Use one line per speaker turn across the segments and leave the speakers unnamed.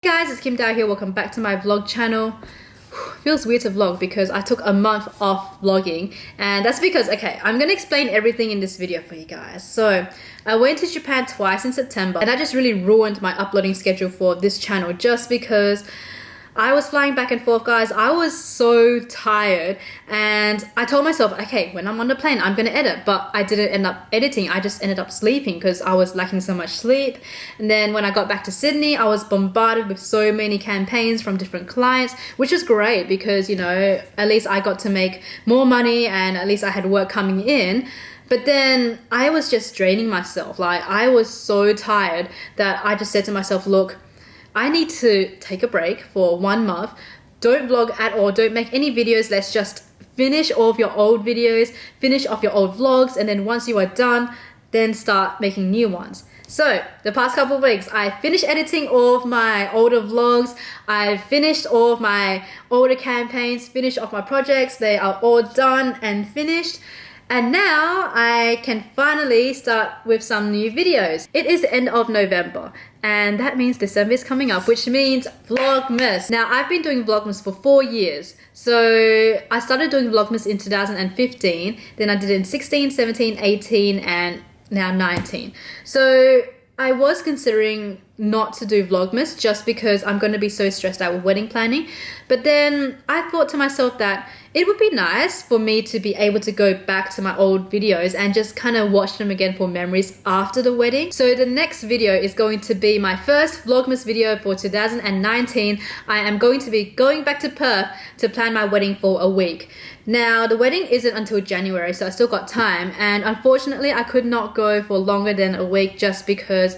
Hey guys, it's Kim Dao here. Welcome back to my vlog channel. Feels weird to vlog because I took a month off vlogging, and that's because, okay, I'm gonna explain everything in this video for you guys. So I went to Japan twice in September, and that just really ruined my uploading schedule for this channel just because I was flying back and forth, guys. I was so tired, and I told myself, okay, when I'm on the plane, I'm gonna edit, but I didn't end up editing. I just ended up sleeping because I was lacking so much sleep. And then when I got back to Sydney, I was bombarded with so many campaigns from different clients, which was great because, you know, at least I got to make more money and at least I had work coming in. But then I was just draining myself. Like, I was so tired that I just said to myself, look, I need to take a break for 1 month. Don't vlog at all. Don't make any videos. Let's just finish all of your old videos, finish off your old vlogs, and then once you are done, then start making new ones. So the past couple of weeks, I finished editing all of my older vlogs. I finished all of my older campaigns, finished off my projects. They are all done and finished. And now I can finally start with some new videos. It is the end of November, and that means December is coming up, which means Vlogmas. Now, I've been doing Vlogmas for 4 years. So I started doing Vlogmas in 2015, then I did it in 16, 17, 18, and now 19. So I was considering not to do Vlogmas just because I'm going to be so stressed out with wedding planning. But then I thought to myself that it would be nice for me to be able to go back to my old videos and just kind of watch them again for memories after the wedding. So the next video is going to be my first Vlogmas video for 2019. I am going to be going back to Perth to plan my wedding for a week. Now, the wedding isn't until January, so I still got time. And unfortunately, I could not go for longer than a week just because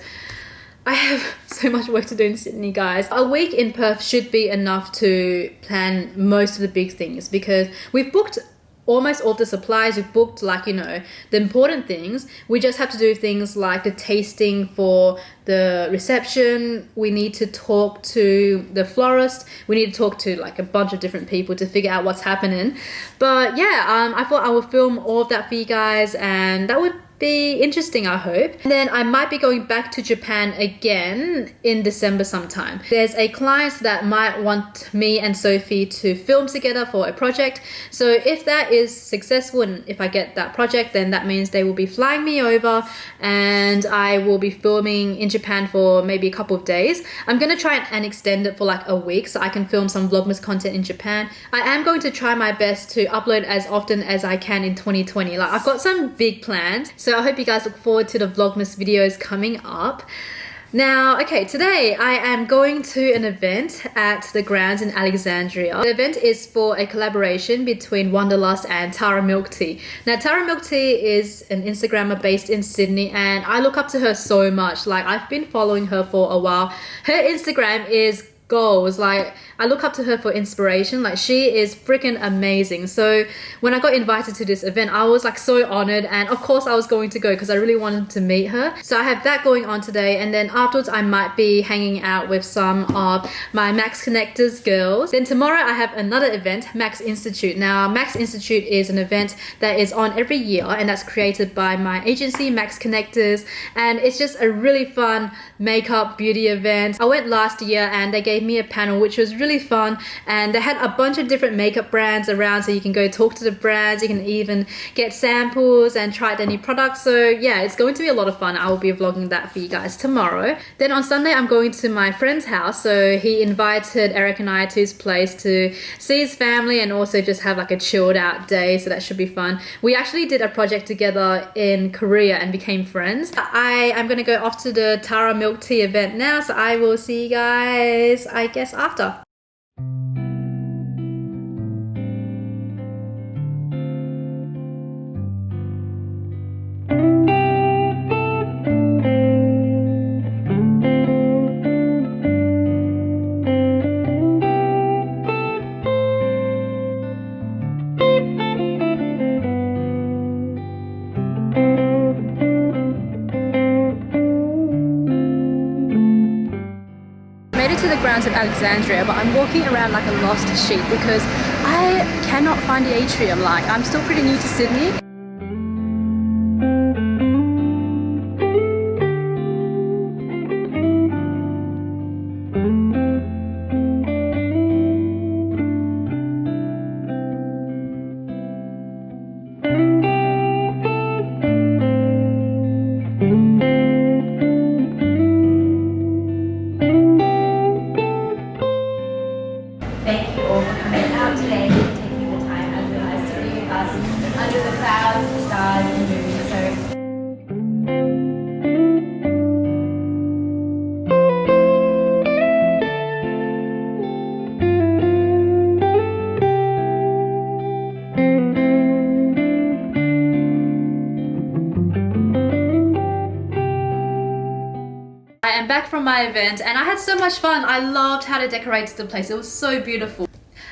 I have so much work to do in Sydney, guys. A week in Perth should be enough to plan most of the big things because we've booked almost all the supplies. We've booked, like, you know, the important things. We just have to do things like the tasting for the reception. We need to talk to the florist. We need to talk to like a bunch of different people to figure out what's happening. But yeah, I thought I would film all of that for you guys, and that would be interesting, I hope. And then I might be going back to Japan again in December sometime. There's a client that might want me and Sophie to film together for a project. So if that is successful and if I get that project, then that means they will be flying me over and I will be filming in Japan for maybe a couple of days. I'm gonna try and extend it for like a week so I can film some Vlogmas content in Japan. I am going to try my best to upload as often as I can in 2020. Like, I've got some big plans. So I hope you guys look forward to the Vlogmas videos coming up. Now, okay, today I am going to an event at the grounds in Alexandria. The event is for a collaboration between Wanderlust and TaraMilkTea. Now, TaraMilkTea is an Instagrammer based in Sydney, and I look up to her so much. Like, I've been following her for a while. Her Instagram is goals. Like, I look up to her for inspiration. Like, she is freaking amazing. So when I got invited to this event, I was like so honored, and of course I was going to go because I really wanted to meet her. So I have that going on today, and then afterwards I might be hanging out with some of my Max Connectors girls. Then tomorrow I have another event, Max Institute. Now, Max Institute is an event that is on every year, and that's created by my agency, Max Connectors, and it's just a really fun makeup beauty event. I went last year and they gave me a panel which was really fun, and they had a bunch of different makeup brands around, so you can go talk to the brands. You can even get samples and try their new products. So yeah, it's going to be a lot of fun. I will be vlogging that for you guys tomorrow. Then on Sunday I'm going to my friend's house. So he invited Eric and I to his place to see his family and also just have like a chilled out day, so that should be fun. We actually did a project together in Korea and became friends. I am going to go off to the TaraMilkTea event now, so I will see you guys, I guess, after. To the grounds of Alexandria, but I'm walking around like a lost sheep because I cannot find the atrium. Like, I'm still pretty new to Sydney. my event and I had so much fun. I loved how they decorated the place. It was so beautiful.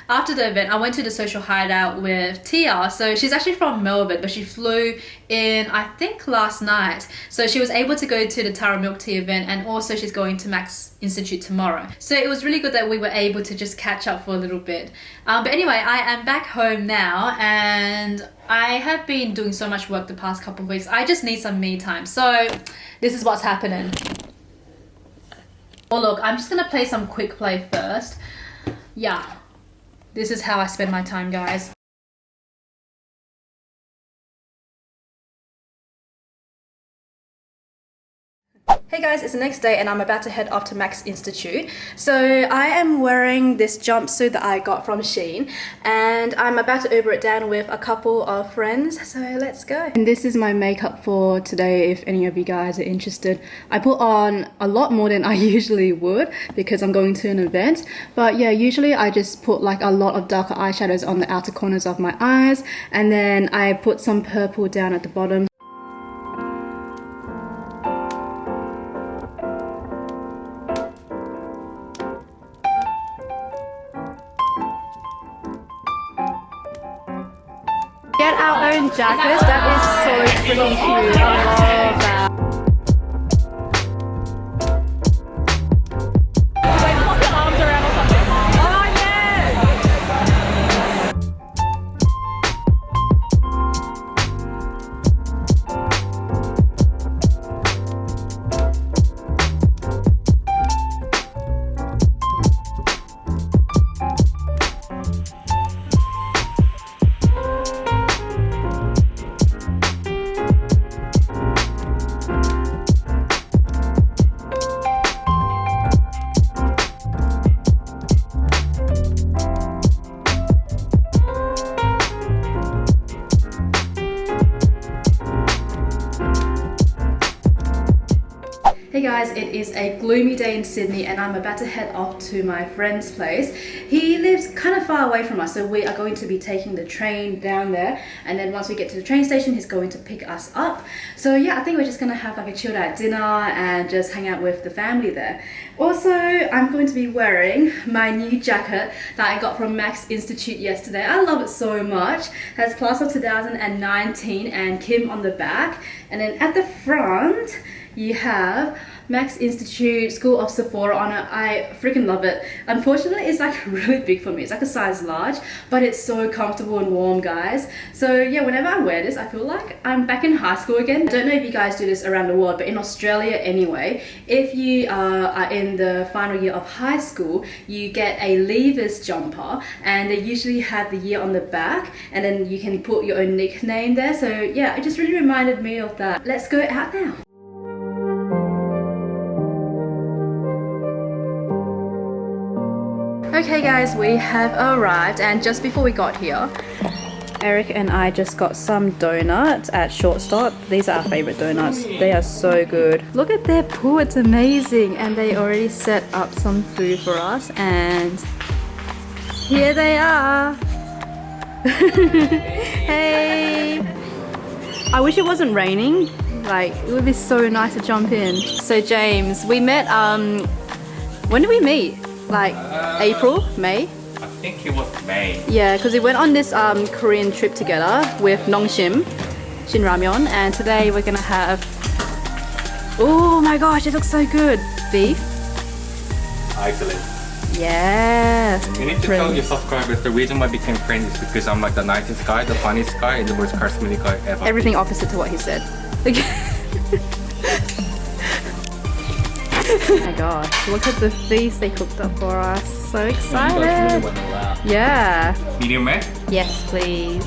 After the event, I went to the social hideout with Tia. So she's actually from Melbourne, but she flew in, I think, last night. So she was able to go to the TaraMilkTea event, and also she's going to Max Institute tomorrow. So it was really good that we were able to just catch up for a little bit. But anyway, I am back home now, and I have been doing so much work the past couple of weeks. I just need some me time. So this is what's happening. Oh look, I'm just gonna play some quick play first. Yeah. This is how I spend my time, guys. Hey guys, it's the next day and I'm about to head off to Max Institute. So I am wearing this jumpsuit that I got from Shein and I'm about to Uber it down with a couple of friends. So let's go. And this is my makeup for today if any of you guys are interested. I put on a lot more than I usually would because I'm going to an event. But yeah, usually I just put like a lot of darker eyeshadows on the outer corners of my eyes and then I put some purple down at the bottom. Get our own jackets, that is so freaking cute, I love that. Hey guys, it is a gloomy day in Sydney and I'm about to head off to my friend's place. He lives kind of far away from us, so we are going to be taking the train down there, and then once we get to the train station he's going to pick us up. So yeah, I think we're just gonna have like a chilled out dinner and just hang out with the family there. Also, I'm going to be wearing my new jacket that I got from Max Institute yesterday. I love it so much. It has class of 2019 and Kim on the back, and then at the front you have Max Institute School of Sephora on it. I freaking love it. Unfortunately, it's like really big for me. It's like a size large, but it's so comfortable and warm, guys. So yeah, whenever I wear this, I feel like I'm back in high school again. I don't know if you guys do this around the world, but in Australia anyway, if you are in the final year of high school, you get a leavers jumper, and they usually have the year on the back, and then you can put your own nickname there. So yeah, it just really reminded me of that. Let's go out now. Okay guys, we have arrived, and just before we got here, Eric and I just got some donuts at Shortstop. These are our favorite donuts. They are so good. Look at their pool, it's amazing. And they already set up some food for us, and here they are. Hey! I wish it wasn't raining. Like, it would be so nice to jump in. So James, we met, when did we meet? Like April? May?
I think it was May.
Yeah, because we went on this Korean trip together with Nongshim, Shin Ramyeon, and today we're gonna have, oh my gosh, it looks so good, beef.
Excellent.
Yeah.
You need to tell your subscribers the reason why I became friends is because I'm like the nicest guy, the funniest guy, and the most charismatic guy ever.
Everything opposite to what he said. Oh my gosh, look at the feast they cooked up for us. So excited.
You guys really went all out.
Yeah.
Medium rare?
Yes, please.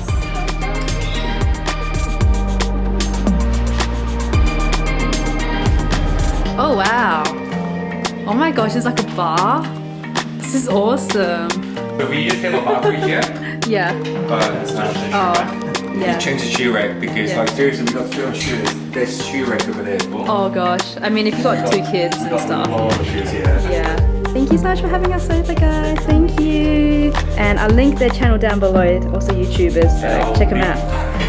Oh wow. Oh my gosh, it's like a bar. This is awesome.
So we used to have a bar fridge here,
Yeah.
but it's not a shoe rack.
Yeah.
We changed the shoe rack because
Yeah.
like seriously we got 2 shoes. There's shoe rack over there as well.
Oh gosh. I mean, if you've got 2 kids
We
and
got
stuff.
all the shoes here.
Yeah. Thank you so much for having us over, guys. Thank you. And I'll link their channel down below. Also YouTubers, so check them out.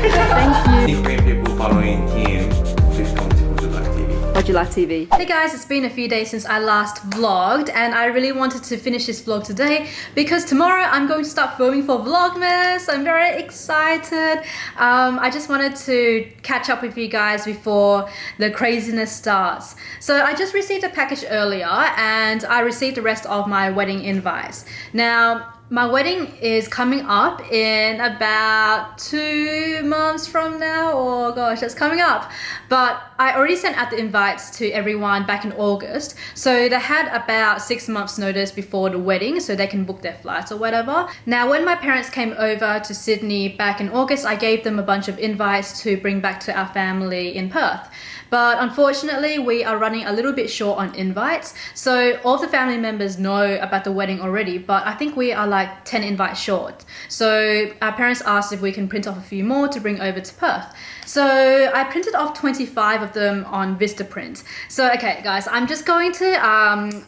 Thank you.
If Korean people following him, please come to Black TV.
What'd you like TV? Hey guys, it's been a few days since I last vlogged and I really wanted to finish this vlog today because tomorrow I'm going to start filming for VLOGMAS. I'm very excited. I just wanted to catch up with you guys before the craziness starts. So I just received a package earlier and I received the rest of my wedding invites. Now, my wedding is coming up in about 2 months from now. Oh gosh, that's coming up. But I already sent out the invites to everyone back in August. So they had about 6 months notice before the wedding so they can book their flights or whatever. Now, when my parents came over to Sydney back in August, I gave them a bunch of invites to bring back to our family in Perth. But unfortunately, we are running a little bit short on invites. So all of the family members know about the wedding already, but I think we are like 10 invites short. So our parents asked if we can print off a few more to bring over to Perth. So I printed off 25 of them on Vistaprint. So okay guys, I'm just going to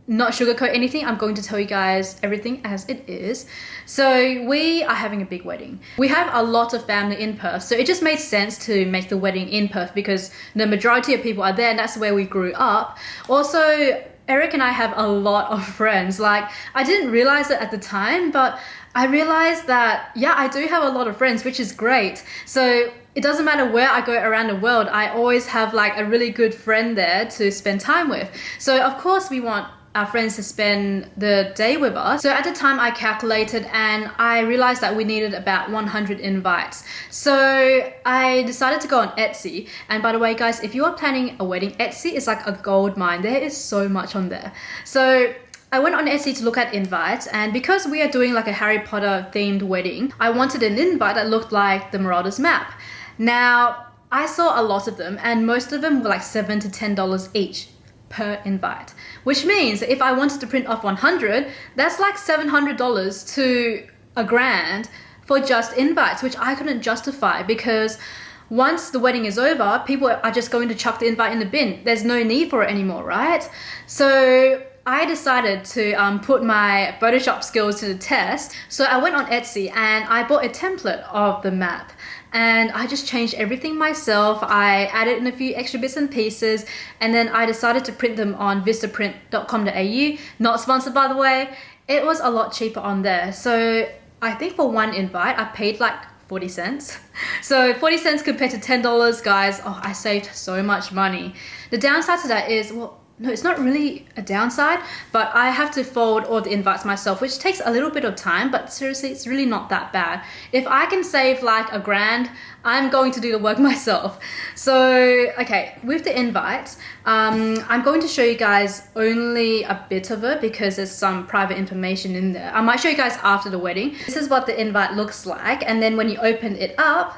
not sugarcoat anything. I'm going to tell you guys everything as it is. So we are having a big wedding. We have a lot of family in Perth, so it just made sense to make the wedding in Perth because the majority of people are there and that's where we grew up. Also, Eric and I have a lot of friends. Like, I didn't realize it at the time, but I realized that, yeah, I do have a lot of friends, which is great. So it doesn't matter where I go around the world, I always have like a really good friend there to spend time with. So of course we want our friends to spend the day with us. So at the time I calculated and I realized that we needed about 100 invites. So I decided to go on Etsy. And by the way guys, if you are planning a wedding, Etsy is like a gold mine. There is so much on there. So I went on Etsy to look at invites, and because we are doing like a Harry Potter themed wedding, I wanted an invite that looked like the Marauders map. Now, I saw a lot of them and most of them were like $7 to $10 each per invite, which means that if I wanted to print off 100, that's like $700 to $1,000 for just invites, which I couldn't justify because once the wedding is over, people are just going to chuck the invite in the bin. There's no need for it anymore, right? So I decided to put my Photoshop skills to the test. So I went on Etsy and I bought a template of the map. And I just changed everything myself. I added in a few extra bits and pieces, and then I decided to print them on vistaprint.com.au. Not sponsored, by the way. It was a lot cheaper on there. So I think for one invite, I paid like 40 cents. So 40 cents compared to $10, guys. Oh, I saved so much money. The downside to that is, well, no, it's not really a downside, but I have to fold all the invites myself, which takes a little bit of time, but seriously, it's really not that bad. If I can save like $1,000, I'm going to do the work myself. So, okay, with the invites, I'm going to show you guys only a bit of it because there's some private information in there. I might show you guys after the wedding. This is what the invite looks like, and then when you open it up,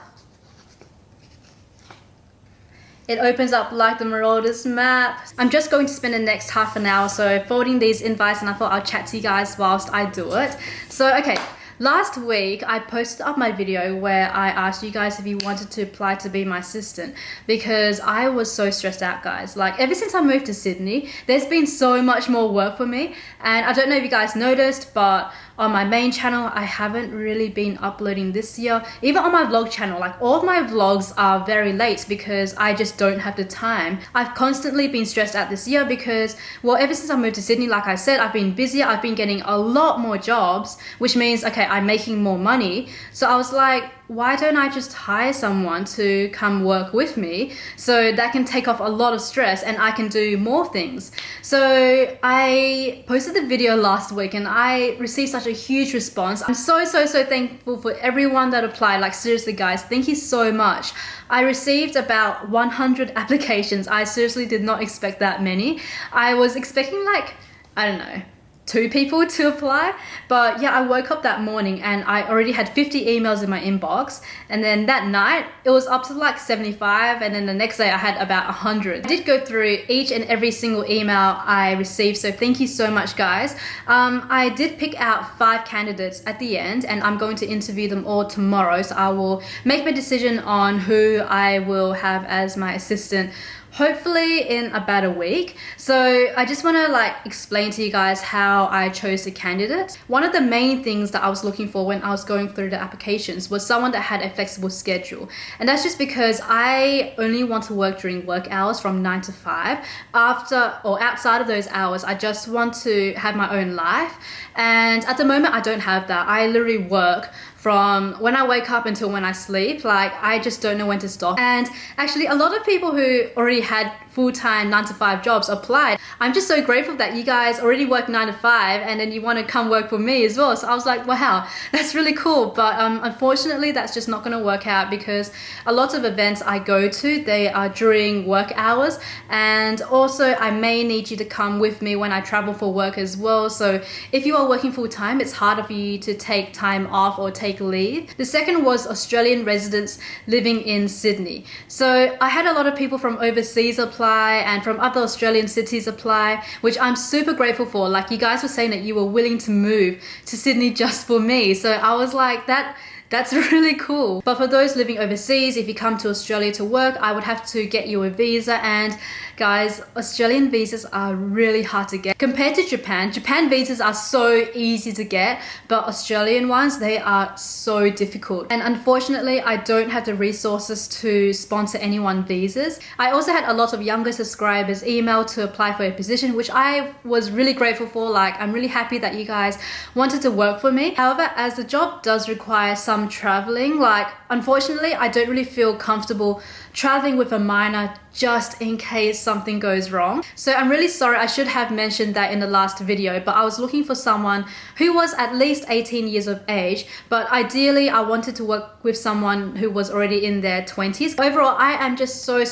it opens up like the Marauders map. I'm just going to spend the next half an hour so folding these invites, and I thought I'll chat to you guys whilst I do it. So, okay. Last week, I posted up my video where I asked you guys if you wanted to apply to be my assistant because I was so stressed out, guys. Like, ever since I moved to Sydney, there's been so much more work for me. And I don't know if you guys noticed, but on my main channel, I haven't really been uploading this year. Even on my vlog channel, like all of my vlogs are very late because I just don't have the time. I've constantly been stressed out this year because, well, ever since I moved to Sydney, like I said, I've been busier. I've been getting a lot more jobs, which means, okay, I'm making more money. So I was like, why don't I just hire someone to come work with me so that can take off a lot of stress and I can do more things. So I posted the video last week and I received such a huge response. I'm so thankful for everyone that applied. Like, seriously guys, thank you so much. I received about 100 applications. I seriously did not expect that many. I was expecting like, I don't know, 2 people to apply, but yeah, I woke up that morning and I already had 50 emails in my inbox, and then that night it was up to like 75, and then the next day I had about 100. I did go through each and every single email I received, so thank you so much guys. I did pick out 5 candidates at the end and I'm going to interview them all tomorrow, so I will make my decision on who I will have as my assistant hopefully in about a week. So I just want to like explain to you guys how I chose the candidates. One of the main things that I was looking for when I was going through the applications was someone that had a flexible schedule. And that's just because I only want to work during work hours from 9 to 5. After or outside of those hours, I just want to have my own life. And at the moment, I don't have that. I literally work from when I wake up until when I sleep. Like, I just don't know when to stop. And actually, a lot of people who already had full-time 9 to 5 jobs applied. I'm just so grateful that you guys already work 9 to 5 and then you want to come work for me as well. So I was like, wow, that's really cool. But unfortunately, that's just not going to work out because a lot of events I go to, they are during work hours. And also, I may need you to come with me when I travel for work as well. So if you are working full-time, it's harder for you to take time off or take leave. The second was Australian residents living in Sydney. So I had a lot of people from overseas apply and from other Australian cities apply, which I'm super grateful for. Like, you guys were saying that you were willing to move to Sydney just for me. So I was like, that's really cool. But for those living overseas, if you come to Australia to work, I would have to get you a visa. And guys, Australian visas are really hard to get. Compared to Japan, Japan visas are so easy to get, but Australian ones, they are so difficult. And unfortunately, I don't have the resources to sponsor anyone visas. I also had a lot of younger subscribers email to apply for a position, which I was really grateful for. Like, I'm really happy that you guys wanted to work for me. However, as the job does require some traveling, like, unfortunately, I don't really feel comfortable traveling with a minor just in case something goes wrong. So I'm really sorry, I should have mentioned that in the last video, but I was looking for someone who was at least 18 years of age, but ideally I wanted to work with someone who was already in their 20s. Overall, I am just so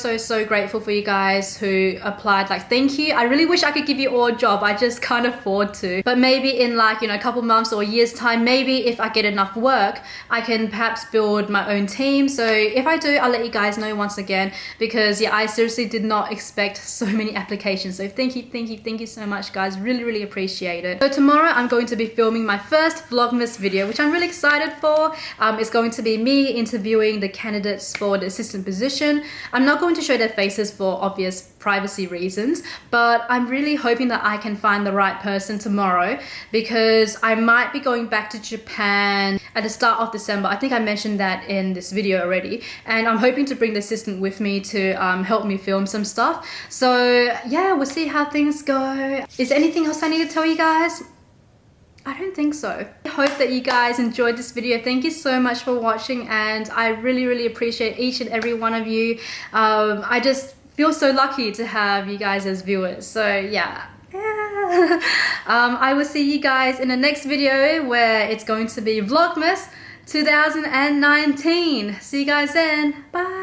grateful for you guys who applied. Like, thank you. I really wish I could give you all a job. I just can't afford to. But maybe in like, a couple months or a year's time, maybe if I get enough work, I can perhaps build my own team. So if I do, I'll let you guys know once again, because yeah, I seriously did not expect so many applications. So thank you so much, guys. Really appreciate it. So tomorrow I'm going to be filming my first Vlogmas video, which I'm really excited for. It's going to be me interviewing the candidates for the assistant position. I'm not going to show their faces for obvious privacy reasons, but I'm really hoping that I can find the right person tomorrow, because I might be going back to Japan at the start of December. I think I mentioned that in this video already, and I'm hoping to bring the assistant with me to help me film some stuff. So yeah, we'll see how things go. Is there anything else I need to tell you guys? I don't think so. I hope that you guys enjoyed this video. Thank you so much for watching, and I really appreciate each and every one of you. I just feel so lucky to have you guys as viewers. So yeah. I will see you guys in the next video, where it's going to be Vlogmas 2019. See you guys then. Bye.